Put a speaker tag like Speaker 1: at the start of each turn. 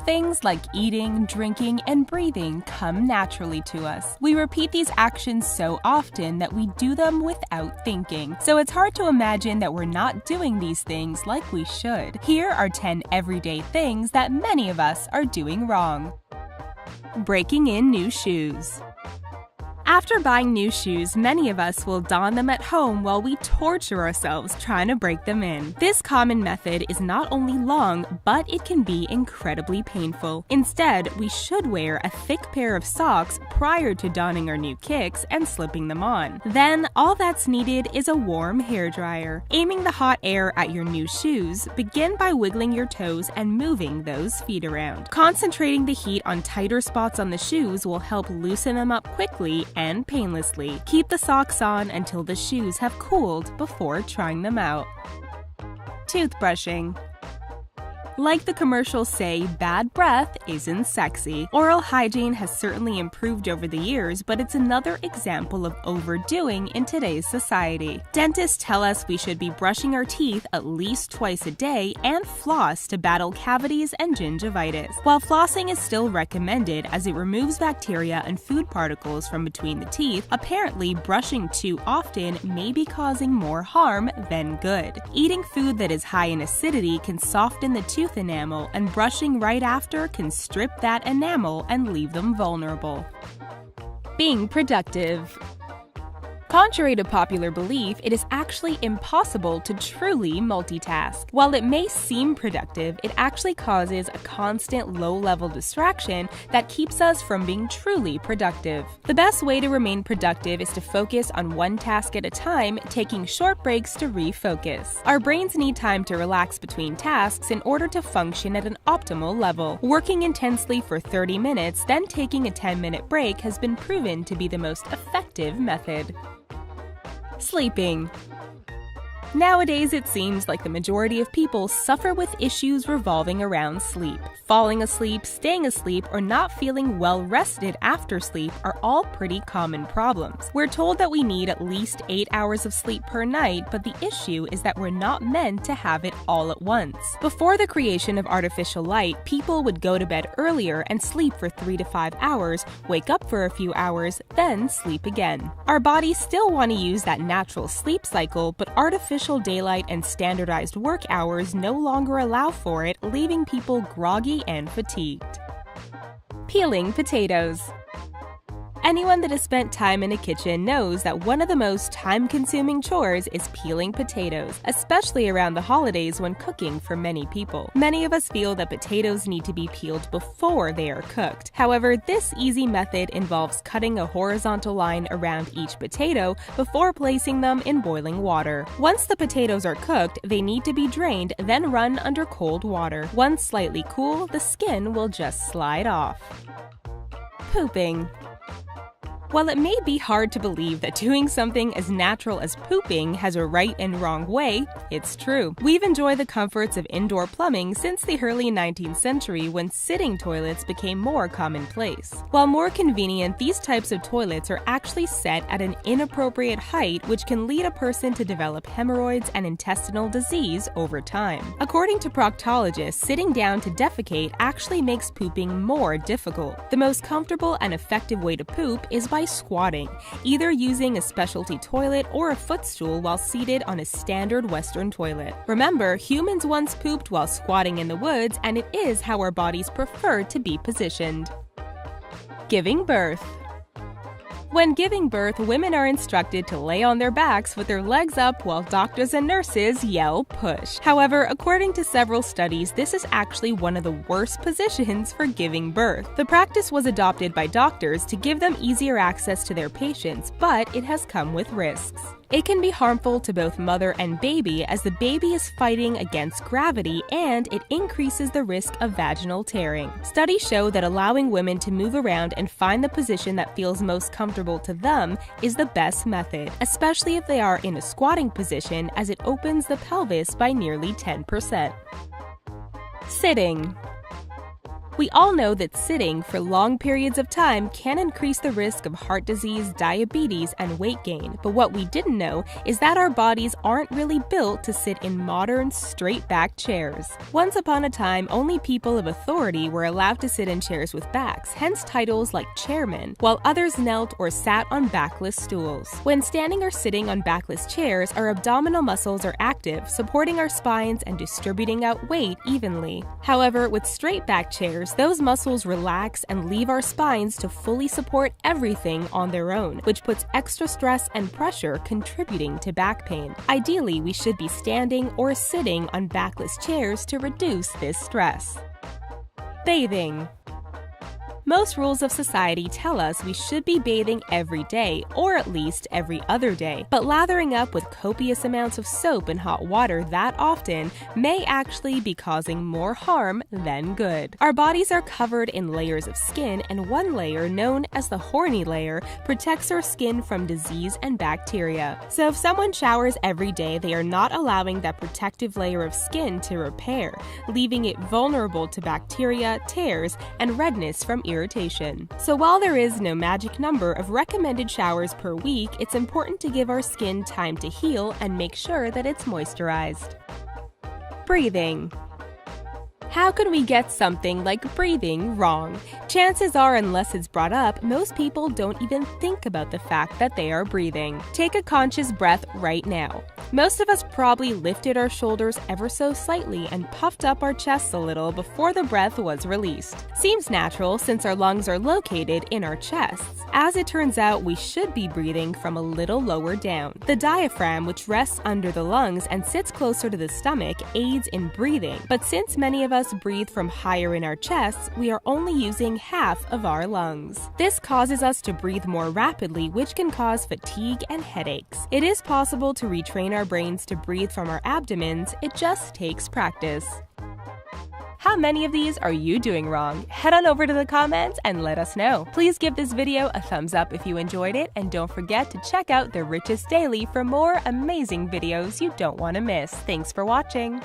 Speaker 1: things like eating, drinking, and breathing come naturally to us. We repeat these actions so often that we do them without thinking. So it's hard to imagine that we're not doing these things like we should. Here are 10 everyday things that many of us are doing wrong. Breaking in new shoes. After buying new shoes, many of us will don them at home while we torture ourselves trying to break them in. This common method is not only long, but it can be incredibly painful. Instead, we should wear a thick pair of socks prior to donning our new kicks and slipping them on. Then, all that's needed is a warm hairdryer. Aiming the hot air at your new shoes, begin by wiggling your toes and moving those feet around. Concentrating the heat on tighter spots on the shoes will help loosen them up quickly and painlessly. Keep the socks on until the shoes have cooled before trying them out. Toothbrushing. Like the commercials say, bad breath isn't sexy. Oral hygiene has certainly improved over the years, but it's another example of overdoing in today's society. Dentists tell us we should be brushing our teeth at least twice a day and floss to battle cavities and gingivitis. While flossing is still recommended as it removes bacteria and food particles from between the teeth, apparently brushing too often may be causing more harm than good. Eating food that is high in acidity can soften the tooth enamel, and brushing right after can strip that enamel and leave them vulnerable. Being productive. Contrary to popular belief, it is actually impossible to truly multitask. While it may seem productive, it actually causes a constant low-level distraction that keeps us from being truly productive. The best way to remain productive is to focus on one task at a time, taking short breaks to refocus. Our brains need time to relax between tasks in order to function at an optimal level. Working intensely for 30 minutes, then taking a 10-minute break has been proven to be the most effective method. Sleeping. Nowadays, it seems like the majority of people suffer with issues revolving around sleep. Falling asleep, staying asleep, or not feeling well rested after sleep are all pretty common problems. We're told that we need at least 8 hours of sleep per night, but the issue is that we're not meant to have it all at once. Before the creation of artificial light, people would go to bed earlier and sleep for 3 to 5 hours, wake up for a few hours, then sleep again. Our bodies still want to use that natural sleep cycle, but artificial daylight and standardized work hours no longer allow for it, leaving people groggy and fatigued. Peeling potatoes. Anyone that has spent time in a kitchen knows that one of the most time-consuming chores is peeling potatoes, especially around the holidays when cooking for many people. Many of us feel that potatoes need to be peeled before they are cooked. However, this easy method involves cutting a horizontal line around each potato before placing them in boiling water. Once the potatoes are cooked, they need to be drained, then run under cold water. Once slightly cool, the skin will just slide off. Pooping. While it may be hard to believe that doing something as natural as pooping has a right and wrong way, it's true. We've enjoyed the comforts of indoor plumbing since the early 19th century when sitting toilets became more commonplace. While more convenient, these types of toilets are actually set at an inappropriate height, which can lead a person to develop hemorrhoids and intestinal disease over time. According to proctologists, sitting down to defecate actually makes pooping more difficult. The most comfortable and effective way to poop is by squatting, either using a specialty toilet or a footstool while seated on a standard Western toilet. Remember, humans once pooped while squatting in the woods, and it is how our bodies prefer to be positioned. Giving birth. When giving birth, women are instructed to lay on their backs with their legs up while doctors and nurses yell push. However, according to several studies, this is actually one of the worst positions for giving birth. The practice was adopted by doctors to give them easier access to their patients, but it has come with risks. It can be harmful to both mother and baby as the baby is fighting against gravity, and it increases the risk of vaginal tearing. Studies show that allowing women to move around and find the position that feels most comfortable to them is the best method, especially if they are in a squatting position, as it opens the pelvis by nearly 10%. Sitting. We all know that sitting for long periods of time can increase the risk of heart disease, diabetes, and weight gain, but what we didn't know is that our bodies aren't really built to sit in modern, straight-back chairs. Once upon a time, only people of authority were allowed to sit in chairs with backs, hence titles like chairman, while others knelt or sat on backless stools. When standing or sitting on backless chairs, our abdominal muscles are active, supporting our spines and distributing out weight evenly. However, with straight-back chairs, those muscles relax and leave our spines to fully support everything on their own, which puts extra stress and pressure contributing to back pain. Ideally, we should be standing or sitting on backless chairs to reduce this stress. Bathing. Most rules of society tell us we should be bathing every day, or at least every other day. But lathering up with copious amounts of soap and hot water that often may actually be causing more harm than good. Our bodies are covered in layers of skin, and one layer, known as the horny layer, protects our skin from disease and bacteria. So if someone showers every day, they are not allowing that protective layer of skin to repair, leaving it vulnerable to bacteria, tears, and redness from irritation. So while there is no magic number of recommended showers per week, it's important to give our skin time to heal and make sure that it's moisturized. Breathing. How can we get something like breathing wrong? Chances are, unless it's brought up, most people don't even think about the fact that they are breathing. Take a conscious breath right now. Most of us probably lifted our shoulders ever so slightly and puffed up our chests a little before the breath was released. Seems natural since our lungs are located in our chests. As it turns out, we should be breathing from a little lower down. The diaphragm, which rests under the lungs and sits closer to the stomach, aids in breathing. But since many of us breathe from higher in our chests, we are only using half of our lungs. This causes us to breathe more rapidly, which can cause fatigue and headaches. It is possible to retrain our brains to breathe from our abdomens, it just takes practice. How many of these are you doing wrong? Head on over to the comments and let us know. Please give this video a thumbs up if you enjoyed it, and don't forget to check out The Richest Daily for more amazing videos you don't want to miss. Thanks for watching!